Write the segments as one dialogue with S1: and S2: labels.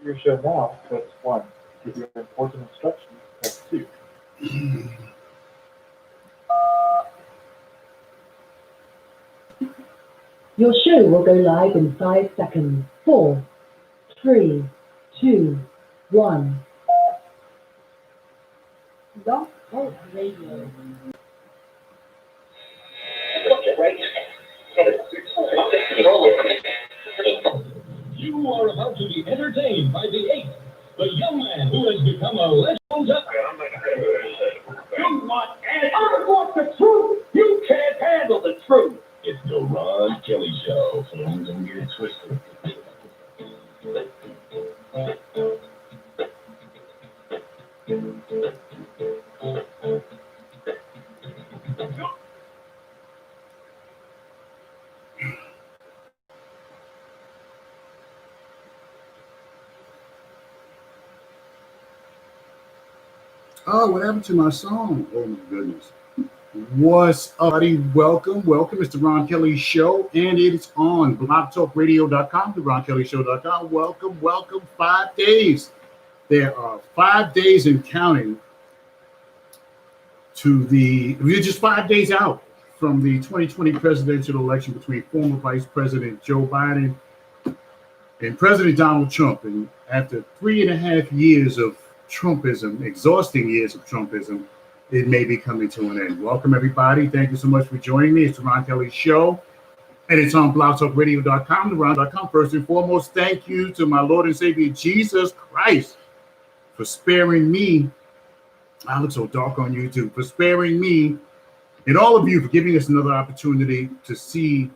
S1: your show now, press 1. To give your important instructions, press 2.
S2: Your show will go live in 5 seconds. 4, 3, 2, 1. Blog Talk Radio.
S3: You are about to be entertained by the eighth, the young man who has become a legend. You want answers? I want the truth. You can't handle the truth. It's the Ron Kelly Show. So I'm gonna get it twisted.
S4: Oh, what happened to my song? Oh my goodness. What's up, buddy? Welcome. It's the Ron Kelly Show, and it's on blogtalkradio.com, the RonKellyShow.com. Welcome. 5 days. There are 5 days and counting we're just 5 days out from the 2020 presidential election between former Vice President Joe Biden and President Donald Trump. And after 3.5 years of Trumpism, exhausting years of Trumpism, it may be coming to an end. Welcome, everybody. Thank you so much for joining me. It's the Ron Kelly Show, and it's on blogtalkradio.com, theron.com. First and foremost, thank you to my Lord and Savior, Jesus Christ, for sparing me. I look so dark on YouTube. For sparing me, and all of you for giving us another opportunity to see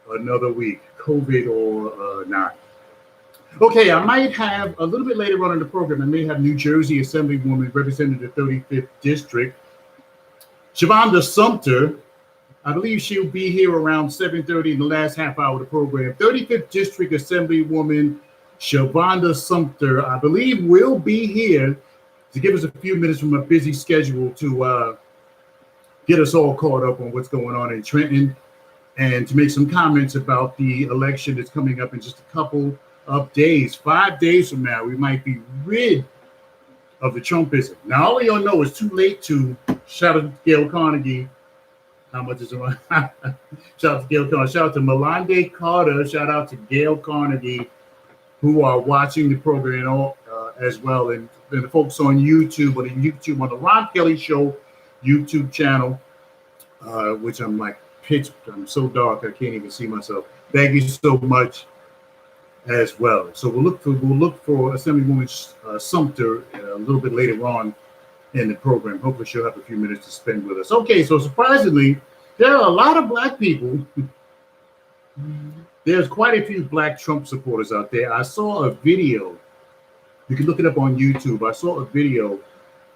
S4: another week, COVID or not. Okay, I might have a little bit later on in the program, I may have New Jersey Assemblywoman representing the 35th District, Shavonda Sumter. I believe she'll be here around 7:30 in the last half hour of the program. 35th District Assemblywoman Shavonda Sumter, I believe, will be here to give us a few minutes from a busy schedule to get us all caught up on what's going on in Trenton and to make some comments about the election that's coming up in just a couple of days. 5 days from now, we might be rid of the Trumpism. Now, all of y'all know it's too late to shout out to Gail Carnegie. How much is it? Shout out to Gail Carnegie. Shout out to Melande Carter. Shout out to Gail Carnegie, who are watching the program all, as well. And the folks on YouTube, on the Ron Kelly Show YouTube channel, which I'm I'm so dark I can't even see myself. Thank you so much as well. So we'll look for Assemblywoman Sumter a little bit later on in the program. Hopefully she'll have a few minutes to spend with us. Okay, so surprisingly, there are a lot of black people. There's quite a few black Trump supporters out there. I saw a video. You can look it up on YouTube. I saw a video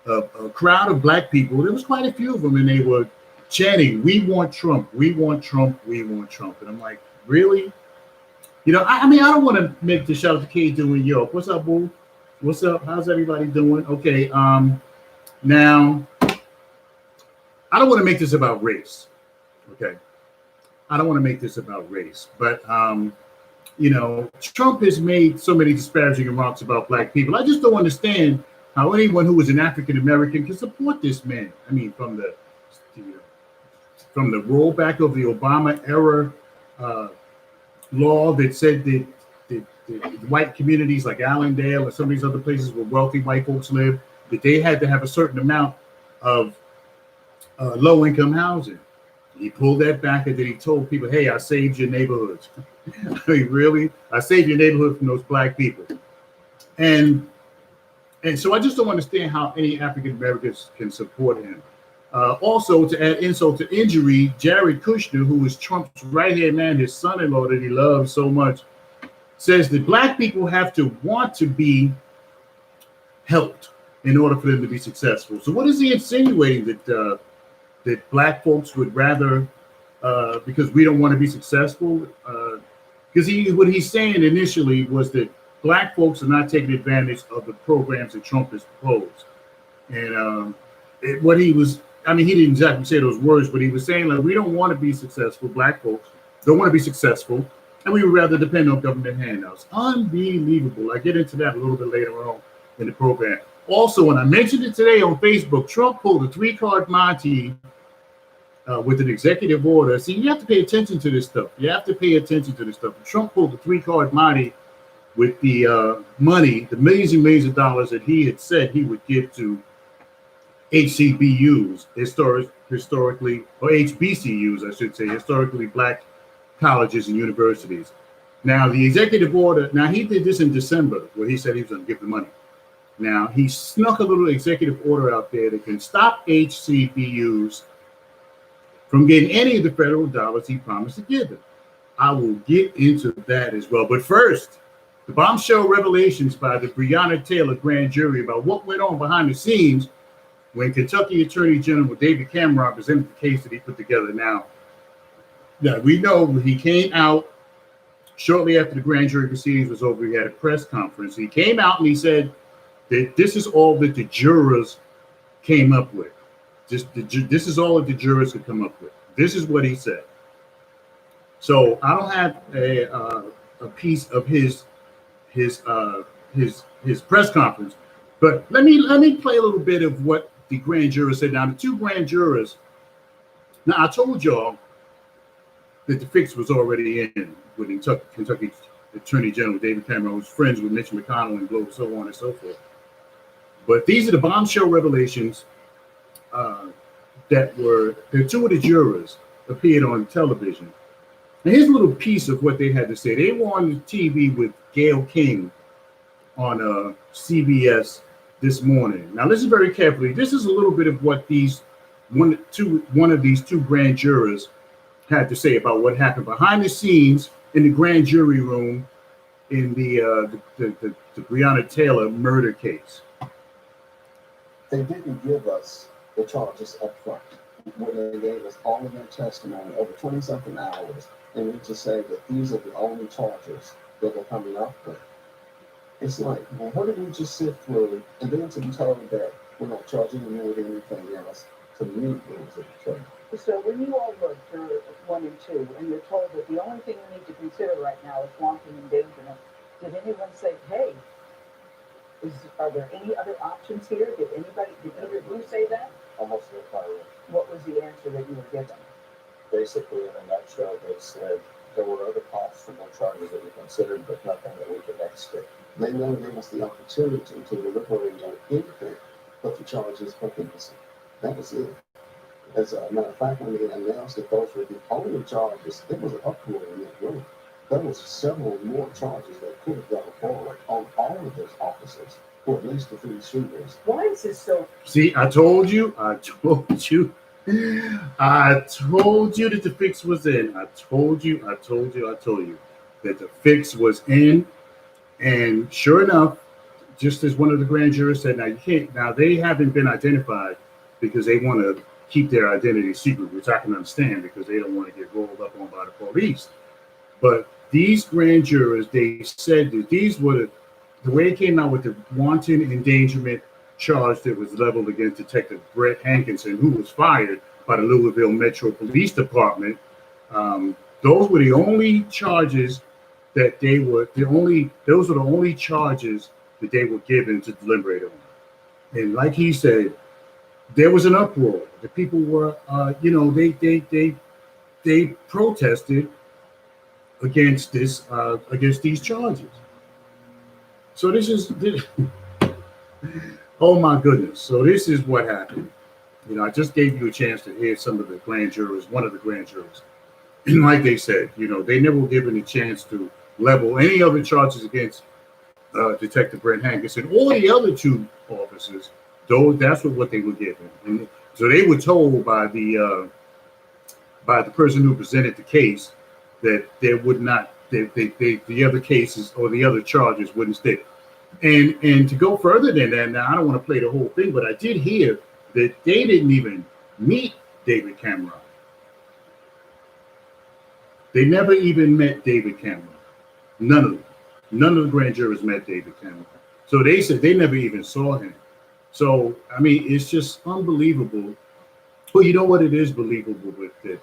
S4: of a crowd of black people. There was quite a few of them, and they were chanting, "We want Trump, we want Trump, we want Trump." And I'm like, really? You know, I mean, I don't want to make the shout out to K2 in York. What's up, boo? What's up? How's everybody doing? Okay, now, I don't want to make this about race, okay? I don't want to make this about race, but, you know, Trump has made so many disparaging remarks about black people. I just don't understand how anyone who is an African-American can support this man. I mean, from the rollback of the Obama era law that said that white communities like Allendale or some of these other places where wealthy white folks live, that they had to have a certain amount of low-income housing. He pulled that back, and then he told people, hey, I saved your neighborhoods. I mean, really? I saved your neighborhood from those black people. And so I just don't understand how any African Americans can support him. Also, to add insult to injury, Jared Kushner, who is Trump's right-hand man, his son-in-law that he loves so much, says that black people have to want to be helped in order for them to be successful. So what is he insinuating, that black folks would rather, because we don't want to be successful? Because what he's saying initially was that black folks are not taking advantage of the programs that Trump has proposed. And what he was, I mean, he didn't exactly say those words, but he was saying, like, we don't want to be successful. Black folks don't want to be successful. and we would rather depend on government handouts. Unbelievable. I get into that a little bit later on in the program. Also, when I mentioned it today on Facebook, Trump pulled a 3-card Monty with an executive order. See, you have to pay attention to this stuff. You have to pay attention to this stuff. Trump pulled the 3-card Monty with the money, the millions and millions of dollars that he had said he would give to HCBUs, historically, or HBCUs, I should say, historically black colleges and universities. Now, the executive order, now he did this in December, where he said he was going to give the money. Now, he snuck a little executive order out there that can stop HCBUs from getting any of the federal dollars he promised to give them. I will get into that as well. But first, the bombshell revelations by the Breonna Taylor grand jury about what went on behind the scenes when Kentucky Attorney General David Cameron presented the case that he put together. Now we know he came out shortly after the grand jury proceedings was over. He had a press conference. He came out and he said that this is all that the jurors came up with. This is all that the jurors could come up with. This is what he said. So I don't have a piece of his press conference, but let me play a little bit of what the grand jurors said. Now, the 2 grand jurors. Now, I told y'all that the fix was already in with Kentucky Attorney General David Cameron, who's friends with Mitch McConnell and Globe, so on and so forth. But these are the bombshell revelations that 2 of the jurors appeared on television. And here's a little piece of what they had to say. They were on TV with Gayle King on CBS this morning. Now, listen very carefully. This is a little bit of what one of these 2 grand jurors had to say about what happened behind the scenes in the grand jury room in the Breonna Taylor murder case.
S5: They didn't give us the charges up front. When they gave us all of their testimony over 20-something hours, and we just say that these are the only charges that they're coming up with. It's like, well, what did we just sit through and then to be told that we're not charging them with anything else? To me, it was a betrayal.
S6: So when you all look through 1 and 2, and you're told that the only thing you need to consider right now is wanton endangerment, did anyone say, hey, are there any other options here? Did either of you say that?
S1: Almost entirely.
S6: What was the answer that you were given?
S1: Basically, in a nutshell, they said there were other possible charges that we considered, but nothing that we could execute.
S5: They never gave us the opportunity to deliberate on anything but the charges for innocent. That was it. As a matter of fact, when they announced that those were the only charges, it was an uproar in that room. There was several more charges that could have gone forward on all of those officers, or at least the 3 shooters.
S6: Why is this so?
S4: See, I told you that the fix was in. I told you that the fix was in. And sure enough, just as one of the grand jurors said, now they haven't been identified because they want to keep their identity secret, which I can understand because they don't want to get rolled up on by the police. But these grand jurors, they said that these were the way it came out with the wanton endangerment charge that was leveled against Detective Brett Hankinson, who was fired by the Louisville Metro Police Department. Those were the only charges that those were the only charges that they were given to deliberate on. And like he said, there was an uproar. The people were, they protested against these charges. So oh my goodness. So this is what happened. I just gave you a chance to hear some of the grand jurors, one of the grand jurors. And like they said, they never were given a chance to level any other charges against Detective Brett Hankinson or the other 2 officers. Though that's what they were given. And so they were told by the person who presented the case that there would not, the other cases or the other charges wouldn't stick. And to go further than that, now I don't want to play the whole thing, but I did hear that they didn't even meet David Cameron. They never even met David Cameron. None of them. None of the grand jurors met David Cameron. So they said they never even saw him. So, I mean, it's just unbelievable. Well, you know what it is believable with that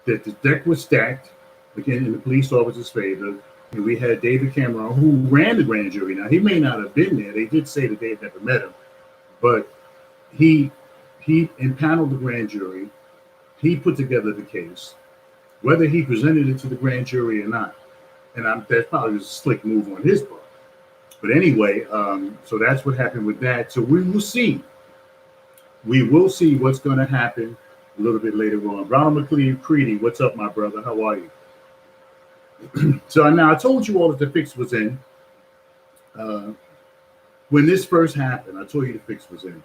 S4: the deck was stacked. again, in the police officer's favor. And we had David Cameron, who ran the grand jury. Now, he may not have been there. They did say that they had never met him, but he impaneled the grand jury. He put together the case, whether he presented it to the grand jury or not. And that's probably just a slick move on his part. But anyway, so that's what happened with that. So we will see. We will see what's going to happen a little bit later on. Ronald McLean Creedy, what's up, my brother? How are you? So now I told you all that the fix was in. When this first happened, I told you the fix was in.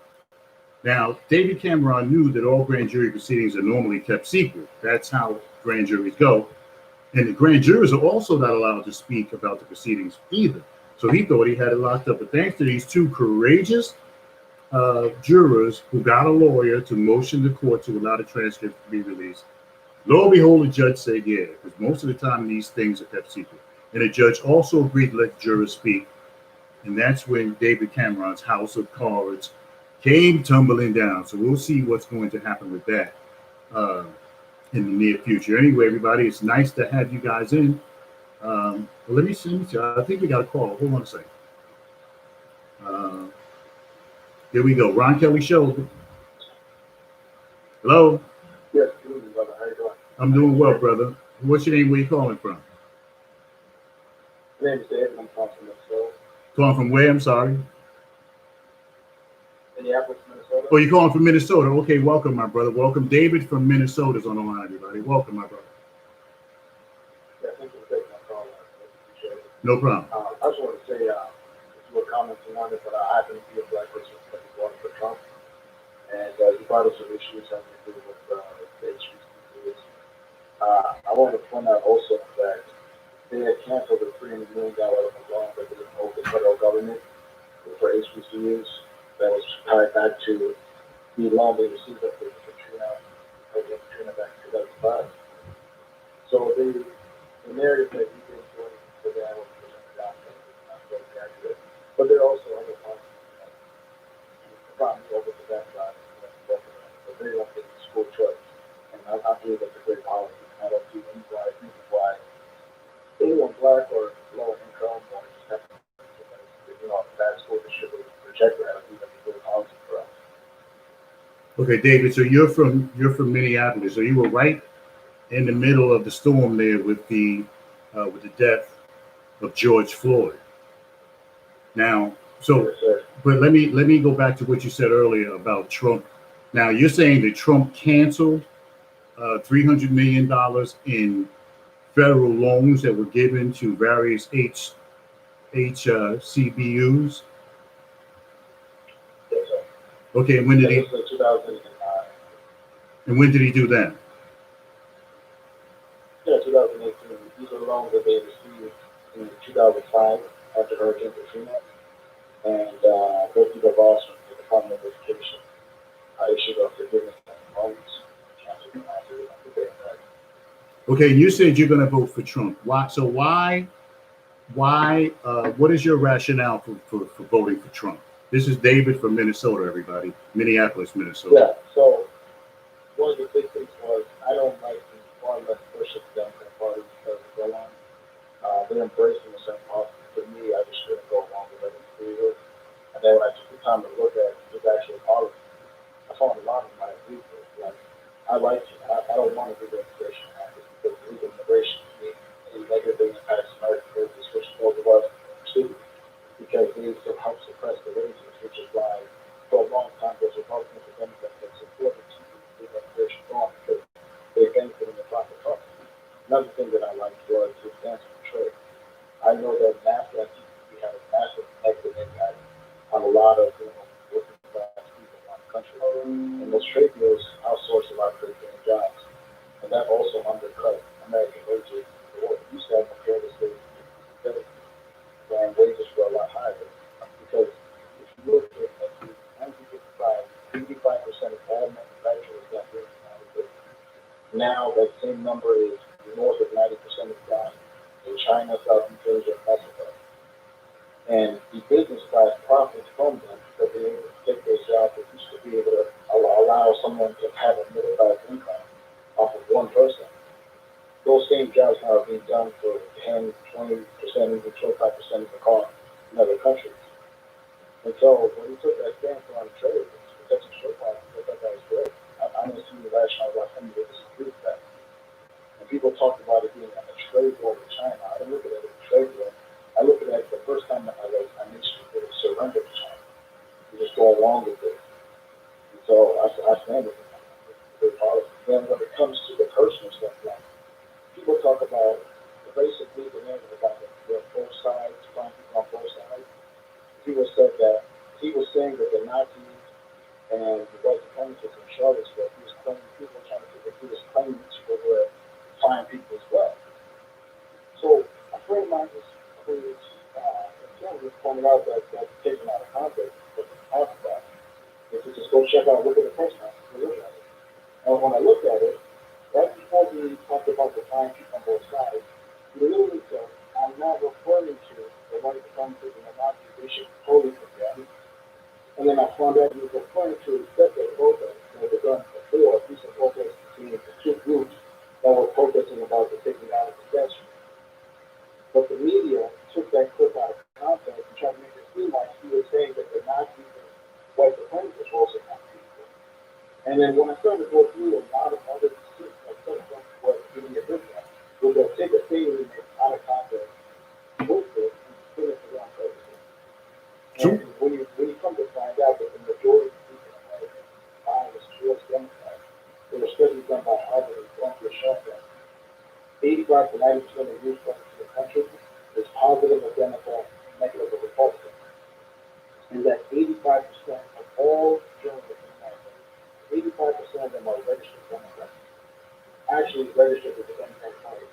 S4: Now, David Cameron knew that all grand jury proceedings are normally kept secret. That's how grand juries go. And the grand jurors are also not allowed to speak about the proceedings either. So he thought he had it locked up. But thanks to these two courageous jurors who got a lawyer to motion the court to allow the transcript to be released, lo and behold, the judge said, yeah, because most of the time these things are kept secret. And the judge also agreed to let the jurors speak. And that's when David Cameron's house of cards came tumbling down. So we'll see what's going to happen with that in the near future. Anyway, everybody, it's nice to have you guys in. Well, let me see. I think we got a call. Hold on a second. Here we go. Ron Kelly Show. Hello.
S1: Yes, good evening, brother. How you doing?
S4: I'm doing well, brother. What's your name? Where you calling from?
S1: My name is David. I'm calling from Minnesota.
S4: Calling from where? I'm sorry.
S1: Minneapolis, Minnesota.
S4: Oh, you're calling from Minnesota. Okay, welcome, my brother. Welcome. David from Minnesota is on the line, everybody. Welcome, my brother.
S1: Yeah, thank you for taking my call. I appreciate it.
S4: No problem.
S1: I just want to say, you were commenting on it, but I happen to be a black person that was voting for Trump. And you brought up some issues having to do with the HBCUs. I want to point out also that they had canceled the $300 million loan that they owed the federal government for HBCUs. That was tied back to the loan they received after Katrina back in 2005. So the narrative that you did for that was not very accurate. But there are also other parts of the problem over to that side. But they don't get school choice. And I believe that's a great policy. I don't see any reason why anyone black or low income or just have bad school district would reject that. I think that's a good policy for us.
S4: Okay, David. So you're from Minneapolis. So you were right in the middle of the storm there with the death of George Floyd. Now, so, but let me go back to what you said earlier about Trump. Now you're saying that Trump canceled $300 million in federal loans that were given to various HCBUs.
S1: Yes, sir.
S4: Okay, and when did he?
S1: That was in 2009.
S4: And when did he do that?
S1: Yeah, 2018. These are loans that they received in 2005 after Hurricane Katrina, and both people have also the Department of Education issued a forgiveness on loans.
S4: Okay, you said you're going to vote for Trump. Why? So why? What is your rationale for voting for Trump? This is David from Minnesota, everybody. Minneapolis, Minnesota.
S1: Yeah, so one of the big things was I don't like the far left push of the Democrat Party because they go on. They're embracing a certain policy. For me, I just shouldn't go along with everything. And then when I took the time to look at his actual policy, I found a lot of my agree with. Like, I like it. I don't want to do the Immigration Act because legal immigration to me is negatively impacts American business, which most of us too, because they help suppress the wages, which is why for a long time there's Republicans and Democrats that supported legal immigration going because they benefit in the profit cost. Another thing that I liked was his stance on trade. I know that NAFTA we have a massive negative impact on a lot of working class people around the country. And those trade deals outsource a lot of great paying jobs. And that also undercut American wages. You used to have comparative states when wages were a lot higher. Because if you look at 1955, 85% of all manufacturers got rid of it. Now that same number is north of 90% of gone in China, Southeast Asia, and Mexico. And the business class profits from them because they're able to take those jobs that used to be able to allow someone to have a middle class income off of one person. Those same jobs now are took that stance on trade, protection trade policy, I thought that was great. I don't see the rationale why somebody would disagree with that. And people talked about it being a trade war with China. I don't look at it as a trade war. I look at it as the first time that our nation would surrender to China. We just go along with it. And so I stand with it. Good policy. Then when it comes to the personal stuff, like people talk about the basic legal narrative about the both sides, finding people on both sides. People said that he was saying that the Nazis and the white supremacists in Charlottesville, he was claiming people trying to he was claiming people were fine people as well. So a friend of mine just pointed out that that's taken out of context, what they talked about. If you just go check out, look at the press now, look at it. And when I looked at it, right before we talked about the fine people on both sides, he literally said, I'm not referring to the white supremacists and the Nazis, they should totally forget. And then I found out he was referring to separate protests that were done before, recent protests between the two groups that were protesting about the taking out of the statue. But the media took that clip out of context and tried to make it seem like he was saying that the Nazis and white supremacists were also not people. And then when I started to go through a lot of other what giving me a difference, was they'll take a statement out of context, move it, and spin it around everything. And when you come to find out that the majority of people in America bias towards Democrats, there were studies done by Harvard and Columbia showing that 85 to 90% of news coverage in the country is positive of Democrats, negative of Republicans. And that 85% of all journalists in America, 85% of them are registered Democrats, actually registered with the Democratic Party.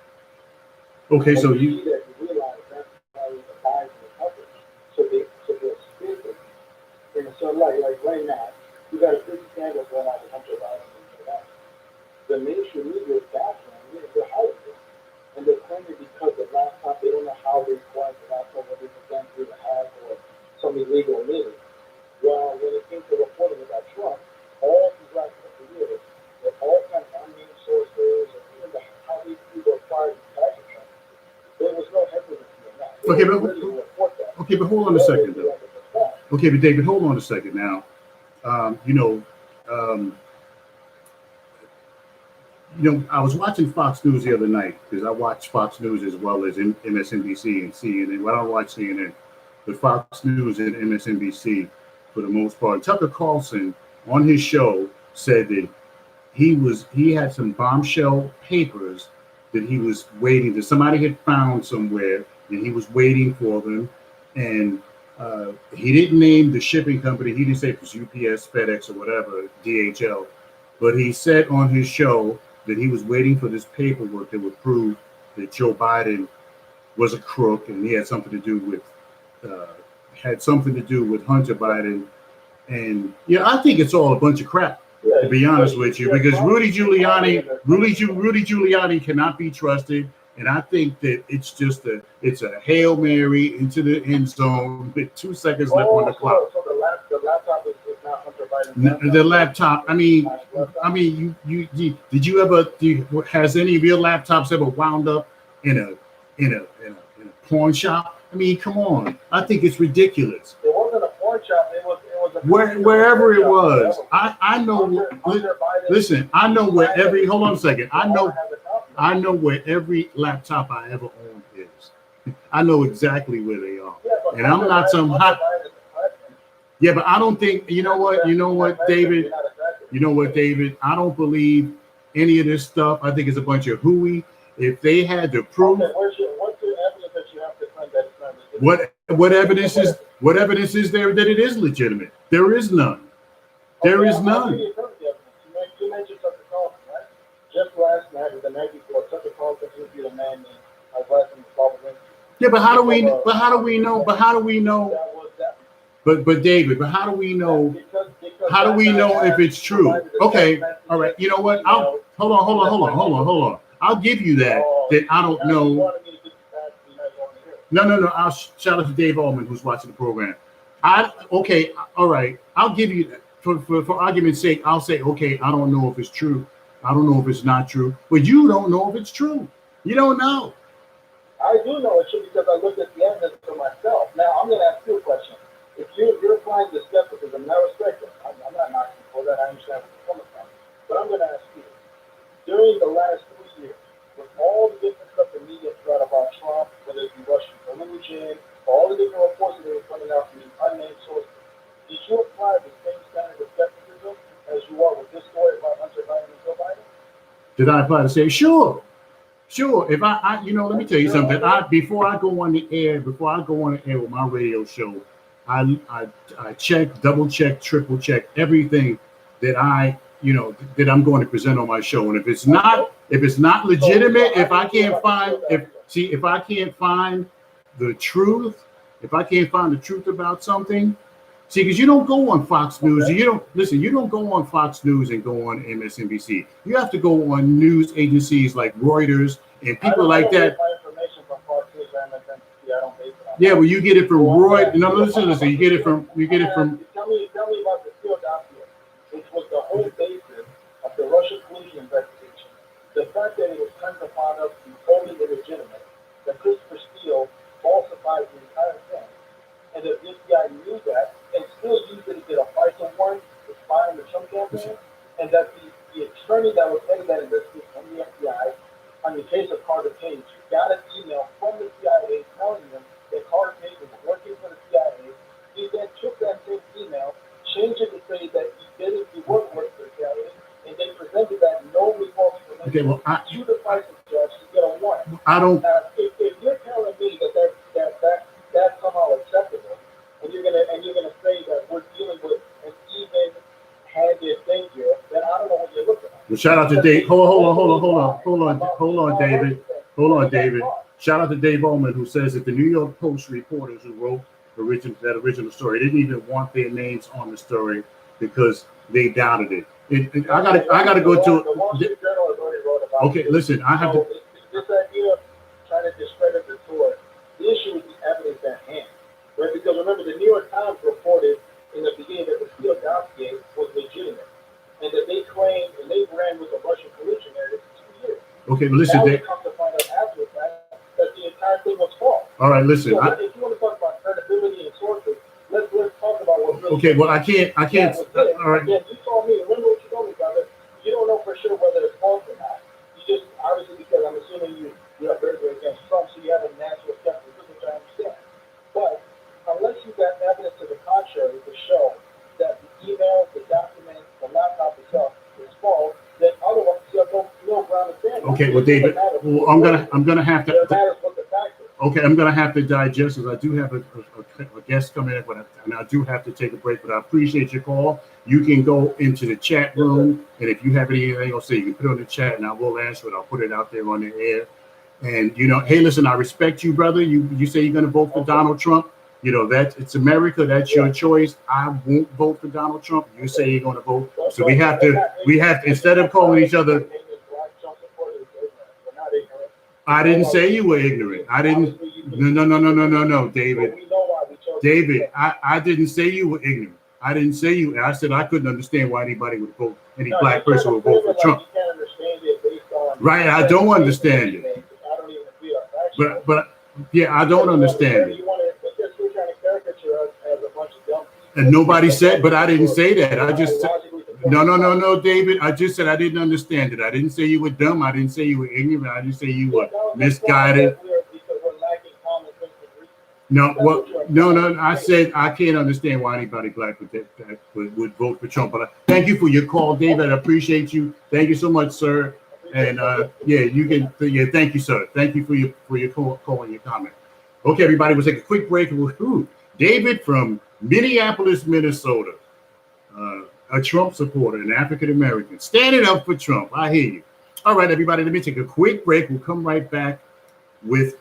S4: Okay,
S1: And
S4: so
S1: you see that you realize that's why the bias in the coverage. So they're speaking. And so like right now, you got a big scandal going on with Hunter Biden and that. The mainstream media is bashing and they're hiding it. And they're claiming because the laptop, they don't know how they acquired the laptop, whether it's done through the hack or some illegal means. Well, when it came to reporting about Trump, all these last couple of years, with all kinds of unnamed sources, and even how these people acquired the tax return, there was no hesitancy in that.
S4: Okay, but hold on a second, though. Okay, but David, hold on a second now. I was watching Fox News the other night because I watch Fox News as well as MSNBC and CNN. Well, I don't watch CNN, but Fox News and MSNBC for the most part. Tucker Carlson on his show said that he had some bombshell papers that he was waiting, that somebody had found somewhere, and he was waiting for them. And he didn't name the shipping company. He didn't say it was UPS, FedEx, or whatever, DHL. But he said on his show that he was waiting for this paperwork that would prove that Joe Biden was a crook and he had something to do with Hunter Biden. And I think it's all a bunch of crap, to be honest with you, because Rudy Giuliani cannot be trusted. And I think that it's a Hail Mary into the end zone with 2 seconds left on the clock.
S1: So the laptop is not Hunter Biden's.
S4: The laptop. I mean, has any of your laptops ever wound up in a pawn shop? I mean, come on. I think it's ridiculous.
S1: It wasn't a pawn shop. It was a
S4: wherever it was. I know. Listen, I know where every. Hold on a second. I know where every laptop I ever owned is. I know exactly where they are. And I'm not some hot. Yeah, but I don't think, you know what, David? I don't believe any of this stuff. I think it's a bunch of hooey. If they had the proof.
S1: Okay, what's the evidence that you have to find that it's not legitimate?
S4: What evidence is there that it is legitimate? There is none. There is none.
S1: You mentioned Tucker Carlson, right? Just last night or the night before, Tucker Carlson interviewed a man named Alberto Republican.
S4: Yeah, but how do we know? But how do we know? But David, but how do we know? How do we know if it's true? Okay, all right. You know what? Hold on. I'll give you that I don't know. No. I'll shout out to Dave Allman who's watching the program. Okay, all right. I'll give you that. For argument's sake, I'll say, okay, I don't know if it's true. I don't know if it's not true. But you don't know if it's true. You don't know.
S1: I do know it's true because I looked at the evidence for myself. Now, I'm going to ask you a question. If you're applying the skepticism, and I respect it, I'm not knocking for that, I understand where you're coming from. But I'm gonna ask you, during the last 3 years, with all the different stuff the media threw out about Trump, whether it be Russian collusion, all the different reports that were coming out from these unnamed sources, did you apply the same standard of skepticism as you are with this story about Hunter Biden and Joe Biden?
S4: Did I apply to say, sure, sure. If let me tell you something. Before I go on the air with my radio show, I check, double check, triple check everything that that I'm going to present on my show. And if it's not legitimate, if I can't find the truth, if I can't find the truth about something, see, because you don't go on Fox News. You don't go on Fox News and go on MSNBC. You have to go on news agencies like Reuters and people like that. Yeah, well, you get it from Reuters. No, listen. You get it from.
S1: Tell me about the Steele dossier, which was the whole basis of the Russian collusion investigation. The fact that it was turned upon us to be totally illegitimate, that Christopher Steele falsified the entire thing, and the FBI knew that and still used it to get a FISA warrant to spy on the Trump campaign, and that the attorney that was heading that investigation from the FBI on the case of Carter Page got an email from the CIA telling them that Carter Page was working for the CIA. He then took that same email, changed it to say that he wasn't working for the CIA, and then presented that no recourse for
S4: Okay, well,
S1: to the FISA judge to get a warrant.
S4: I don't.
S1: If you're telling me that's somehow acceptable, and you're gonna say that we're dealing with an even-handed thing here, then I don't know what you're looking at.
S4: Well, shout out to Dave. Hold on, David. Shout out to Dave Ullman, who says that the New York Post reporters who wrote that original story didn't even want their names on the story because they doubted it. I gotta go to.
S1: The Wall Street Journal has already wrote about.
S4: Okay, listen. I have to.
S1: This idea of trying to discredit the story. The issue is the evidence at hand, right? Because remember, the New York Times reported in the beginning that the Steele dossier was legitimate, and that they claimed and they ran with the Russian collusion narrative for 2 years.
S4: Okay, but listen.
S1: Now we come to find out after the fact that the entire thing was false.
S4: All right, listen.
S1: So if you want to talk about credibility and sources, let's talk about what really.
S4: Okay, well, I can't. All right.
S1: Again, you told me. Remember what you told me, brother. You don't know for sure whether it's false or not. You just obviously, because I'm assuming you are very against Trump, so you have a natural skepticism, which I understand. But unless you got evidence to the contrary to show that the emails, the documents, the laptop itself is false, then otherwise you have no ground to stand.
S4: Okay, well, David, well, I'm gonna have to.
S1: It matters what the fact is.
S4: Okay, I'm gonna have to digest as I do have a guest coming in, and I do have to take a break. But I appreciate your call. You can go into the chat room, and if you have anything else to say, you can put it on the chat, and I will answer it. I'll put it out there on the air. And hey, listen, I respect you, brother. You say you're gonna vote for Donald Trump. That it's America. That's your choice. I won't vote for Donald Trump. You say you're gonna vote, so we have to instead of calling each other. I didn't say you were ignorant. I didn't. No, David. David, I didn't say you were ignorant. I didn't say you. I said I couldn't understand why anybody would vote. Any black person would vote for Trump. Right? I don't understand it. But yeah, I don't understand it. And nobody said, but I didn't say that. I just said, no, David. I just said I didn't understand it. I didn't say you were dumb. I didn't say you were ignorant. I didn't say you were misguided. No. I said I can't understand why anybody black would vote for Trump. But thank you for your call, David. I appreciate you. Thank you so much, sir. And you can. Yeah, thank you, sir. Thank you for your call and your comment. Okay, everybody, we'll take a quick break. David from Minneapolis, Minnesota, a Trump supporter, an African American, standing up for Trump. I hear you. All right, everybody, let me take a quick break. We'll come right back with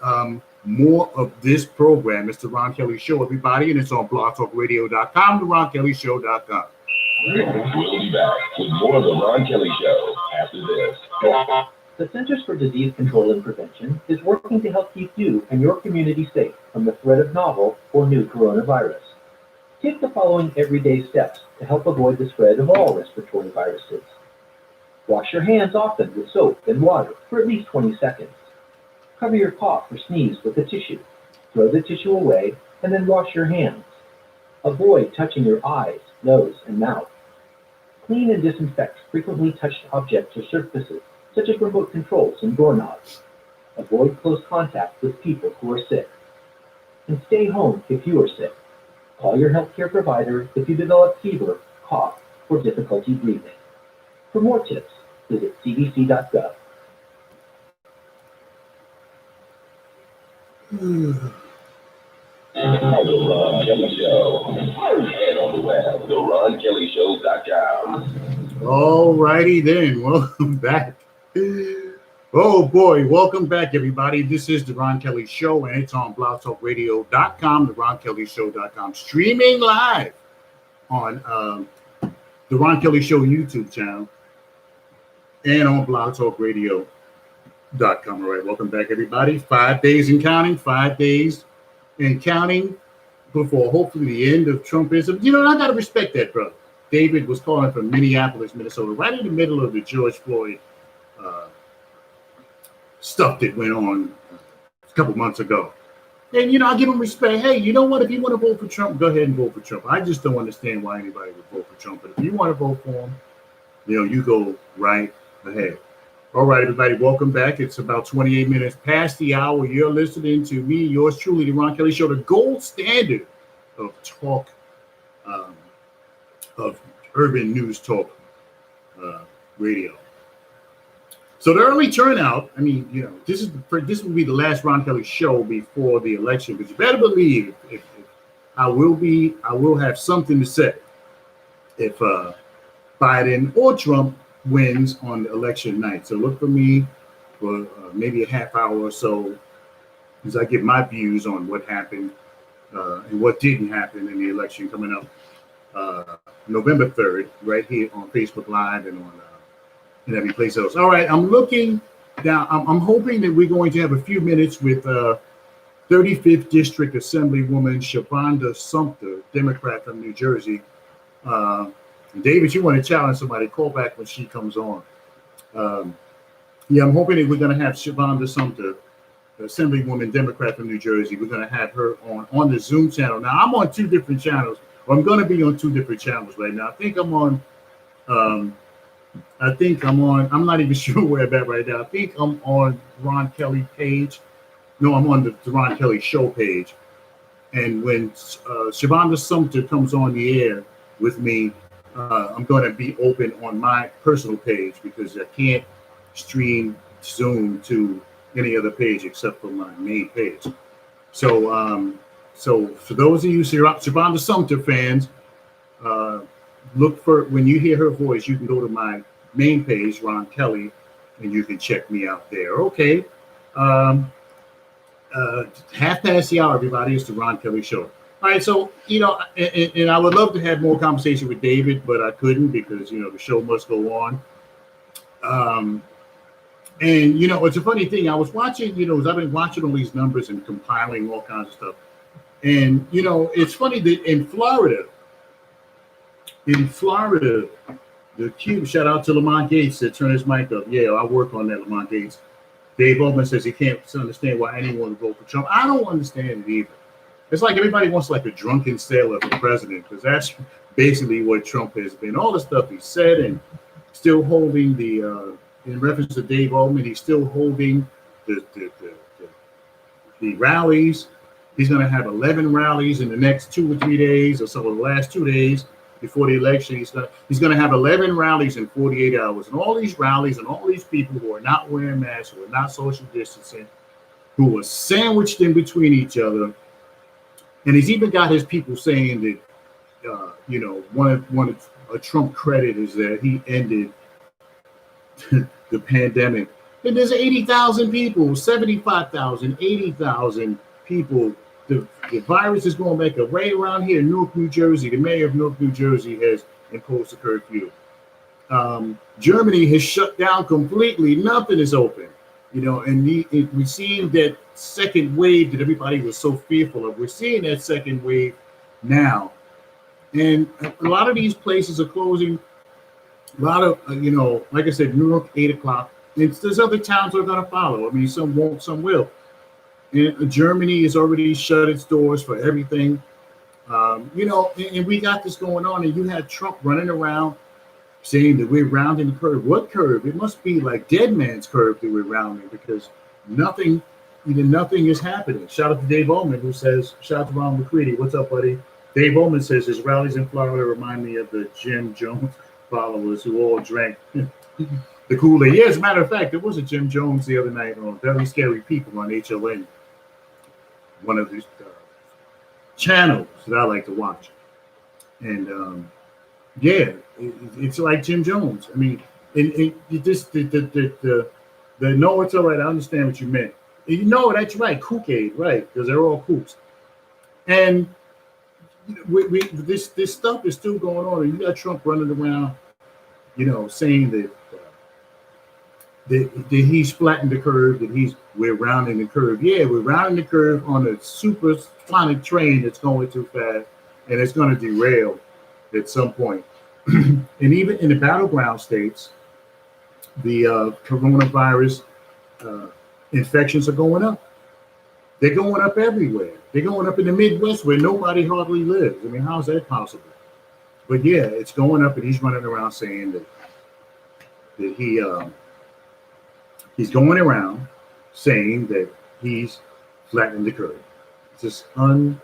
S4: more of this program. It's the Ron Kelly Show, everybody, and it's on blogtalkradio.com, the RonKellyShow.com.
S3: We'll be back with more of the Ron Kelly Show after this.
S7: The Centers for Disease Control and Prevention is working to help keep you and your community safe from the threat of novel or new coronavirus. Take the following everyday steps to help avoid the spread of all respiratory viruses. Wash your hands often with soap and water for at least 20 seconds. Cover your cough or sneeze with a tissue. Throw the tissue away and then wash your hands. Avoid touching your eyes, nose, and mouth. Clean and disinfect frequently touched objects or surfaces, such as remote controls and doorknobs. Avoid close contact with people who are sick. And stay home if you are sick. Call your healthcare provider if you develop fever, cough, or difficulty breathing. For more tips, visit cdc.gov.
S3: The Ron Kelly Show. And on the web, theronkellyshow.com.
S4: All righty then. Welcome back. Oh boy, welcome back, everybody. This is the Ron Kelly Show, and it's on blogtalkradio.com, theronkellyshow.com, streaming live on the Ron Kelly Show YouTube channel and on blogtalkradio.com. All right, welcome back, everybody. 5 days and counting, 5 days and counting before hopefully the end of Trumpism. You know, I got to respect that, brother. David was calling from Minneapolis, Minnesota, right in the middle of the George Floyd stuff that went on a couple months ago. And, you know, I give him respect. Hey, you know what? If you want to vote for Trump, go ahead and vote for Trump. I just don't understand why anybody would vote for Trump. But if you want to vote for him, you know, you go right ahead. All right, everybody, welcome back. It's about 28 minutes past the hour. You're listening to me, yours truly, the Ron Kelly Show, the gold standard of talk, of urban news talk radio. So the early turnout, I mean, you know, this will be the last Ron Kelly Show before the election, but you better believe if I will have something to say if Biden or Trump wins on election night. So look for me for maybe a half hour or so as I give my views on what happened and what didn't happen in the election coming up November 3rd, right here on Facebook Live and on and every place else. All right, I'm looking down. I'm hoping that we're going to have a few minutes with 35th District Assemblywoman Shavonda Sumter, Democrat from New Jersey. David, you want to challenge somebody, call back when she comes on. Yeah, I'm hoping that we're going to have Shavonda Sumter, Assemblywoman, Democrat from New Jersey. We're going to have her on the Zoom channel. Now, I'm on two different channels. Or I'm going to be on two different channels right now. I think I'm on, I'm not even sure where I'm at right now. I think I'm on Ron Kelly page. No, I'm on the Ron Kelly Show page. And when Shavonda Sumter comes on the air with me, I'm going to be open on my personal page because I can't stream Zoom to any other page except for my main page. So for those of you Shavonda Sumter fans, look for, when you hear her voice, you can go to my main page, Ron Kelly, and you can check me out there. Okay. Half past the hour, everybody. It's the Ron Kelly Show. All right, so, you know, and I would love to have more conversation with David, but I couldn't because, you know, the show must go on. And, you know, it's a funny thing. I was watching, you know, I've been watching all these numbers and compiling all kinds of stuff. And, you know, it's funny that in Florida, the Cube, shout out to Lamont Gates that turned his mic up. Yeah, I work on that, Lamont Gates. Dave Oldman says he can't understand why anyone would vote for Trump. I don't understand it either. It's like everybody wants like a drunken sailor for president, because that's basically what Trump has been. All the stuff he said, and still holding the, in reference to Dave Oldman, he's still holding the rallies. He's going to have 11 rallies in the next 2 or 3 days, or some of the last 2 days before the election. He's going to have 11 rallies in 48 hours. And all these rallies and all these people who are not wearing masks, who are not social distancing, who are sandwiched in between each other. And he's even got his people saying that, you know, one of a Trump credit is that he ended the pandemic. And there's 80,000 people, 75,000, 80,000 people. The virus is going back up. Right around here in Newark, New Jersey, the mayor of Newark, New Jersey has imposed a curfew. Germany has shut down completely. Nothing is open. You know, and we're seeing that second wave that everybody was so fearful of. We're seeing that second wave now. And a lot of these places are closing. A lot of, you know, like I said, New York, 8 o'clock. And there's other towns that are going to follow. I mean, some won't, some will. And Germany has already shut its doors for everything. You know, and we got this going on, and you had Trump running around saying that we're rounding the curve. What curve? It must be like dead man's curve that we're rounding, because nothing, nothing is happening. Shout out to Dave Ullman, who says, shout out to Ron McCready. What's up, buddy? Dave Ullman says his rallies in Florida remind me of the Jim Jones followers who all drank the Kool-Aid. Yeah, as a matter of fact, there was a Jim Jones the other night on Very Scary People on HLN, one of these channels that I like to watch. And yeah, it's like Jim Jones. I mean, the no, it's all right. I understand what you meant. You know, that's right, Kool-Aid, right? Because they're all kooks. And this stuff is still going on, and you got Trump running around, saying that he's flattened the curve, that we're rounding the curve. Yeah, we're rounding the curve on a supersonic train that's going too fast, and it's going to derail at some point. And even in the battleground states, the coronavirus infections are going up. They're going up everywhere. They're going up in the Midwest where nobody hardly lives. I mean, how is that possible? But yeah, it's going up, and he's running around saying that he's going around saying that he's flattened the curve. It's just unbelievable.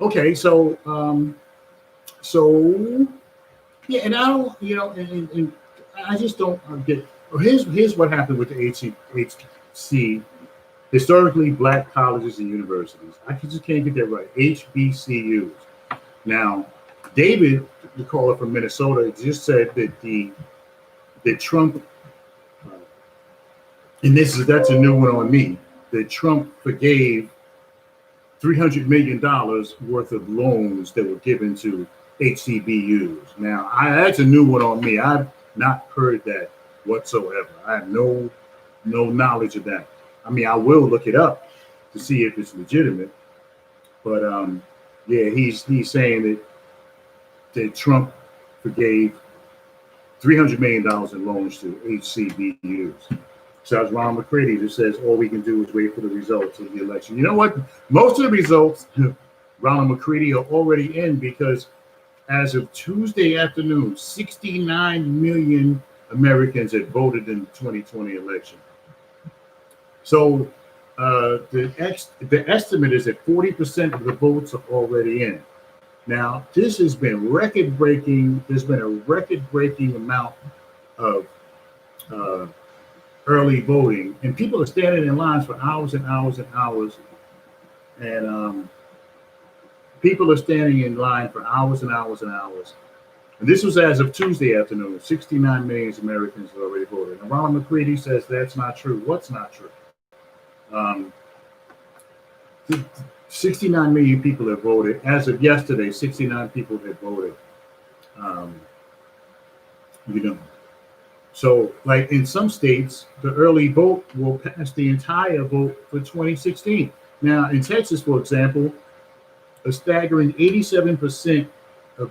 S4: Okay, so yeah, and I don't, and I just don't get. Here's what happened with the HC, historically black colleges and universities. I just can't get that right. HBCUs. Now, David, the caller from Minnesota, just said that Trump, and that's a new one on me, that Trump forgave $300 million worth of loans that were given to HBCUs. Now, that's a new one on me. I've not heard that whatsoever. I have no knowledge of that. I mean, I will look it up to see if it's legitimate. But yeah, he's saying that Trump forgave $300 million in loans to HBCUs. So as Ron McCready just says, all we can do is wait for the results of the election. You know what? Most of the results, Ronald McCready, are already in, because as of Tuesday afternoon, 69 million Americans had voted in the 2020 election. So the estimate is that 40% of the votes are already in. Now, this has been record-breaking. There's been a record-breaking amount of early voting, and people are standing in lines for hours and hours and hours. And people are standing in line for hours and hours and hours. And this was as of Tuesday afternoon. 69 million Americans have already voted. And Ronald McCready says that's not true. What's not true? 69 million people have voted. As of yesterday, 69 people had voted. So like in some states, the early vote will pass the entire vote for 2016. Now, in Texas, for example, a staggering 87% of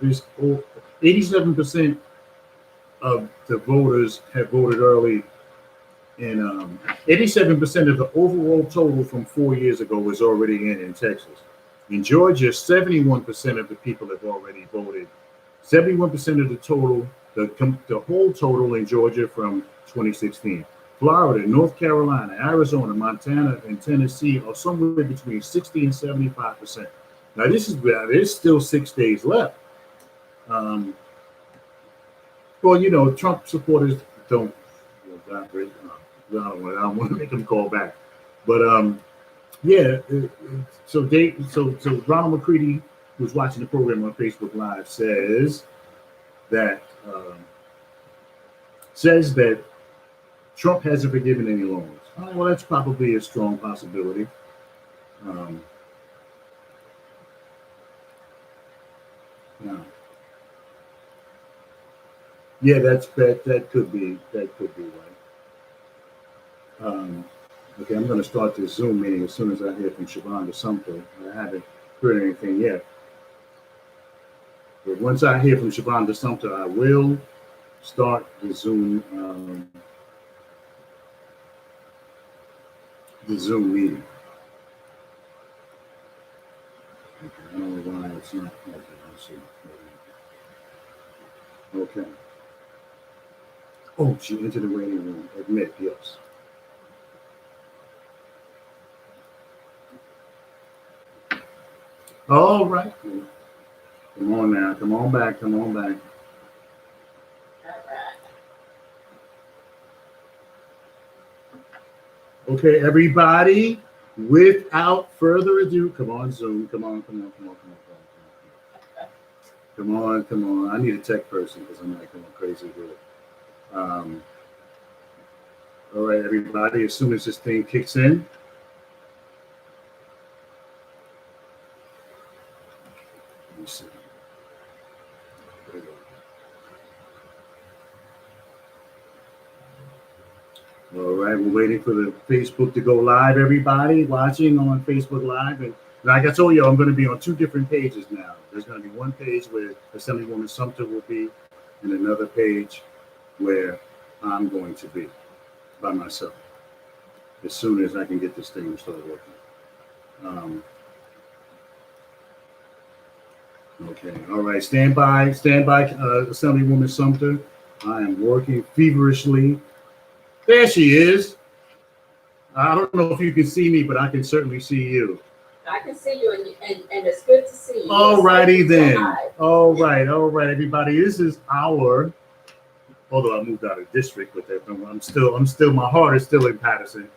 S4: the voters have voted early, and 87% of the overall total from 4 years ago was already in Texas. In Georgia, 71% of the people have already voted. 71% of the total, the whole total in Georgia from 2016. Florida, North Carolina, Arizona, Montana, and Tennessee are somewhere between 60 and 75%. Now, there's still 6 days left. Well, Trump supporters don't want to make them call back. But yeah, so Ronald McCready, who's watching the program on Facebook Live, says that Trump hasn't forgiven any loans. Well, that's probably a strong possibility. Yeah, that could be right. Okay, I'm going to start this Zoom meeting as soon as I hear from Siobhan DeSumto. I haven't heard anything yet. But once I hear from Siobhan DeSumto, I will start the Zoom meeting. it's not. Okay, let's see. Okay. Oh, she entered the waiting room. Admit, yes. All right. Come on now. Come on back. Come on back. Okay, everybody, without further ado, come on, Zoom. Come on, come on, come on, come on, come on. Come on, come on. I need a tech person because I'm not going crazy here. All right, everybody, as soon as this thing kicks in. Let me see. All right, we're waiting for the Facebook to go live, everybody watching on Facebook Live. And like I told you, I'm going to be on two different pages now. There's going to be one page where Assemblywoman Sumter will be, and another page where I'm going to be by myself as soon as I can get this thing to start working. Okay, all right, stand by, Assemblywoman Sumter. I am working feverishly. There she is. I don't know if you can see me, but I can certainly see you.
S8: I can see you, and it's good to see you.
S4: All righty then. All right, everybody. This is our. Although I moved out of district with that, I'm still. My heart is still in Patterson.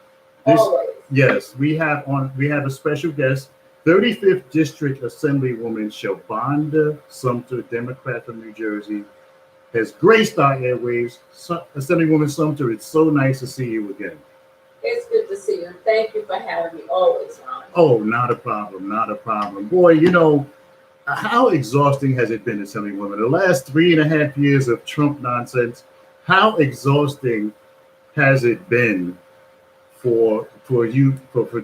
S8: Always.
S4: Yes, we have a special guest, 35th District Assemblywoman Shavonda Sumter, Democrat from New Jersey, has graced our airwaves. Assemblywoman Sumter, it's so nice to see you again.
S8: It's good to see you. Thank you for having me always, Ron.
S4: Oh, not a problem, not a problem. Boy, you know, how exhausting has it been, Assemblywoman? The last 3.5 years of Trump nonsense, how exhausting has it been for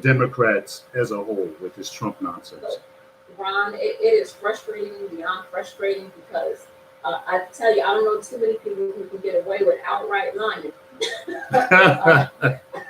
S4: Democrats as a whole with this Trump nonsense?
S8: Look, Ron, it is frustrating, beyond frustrating, because I tell you, I don't know too many people who can get away with outright lying.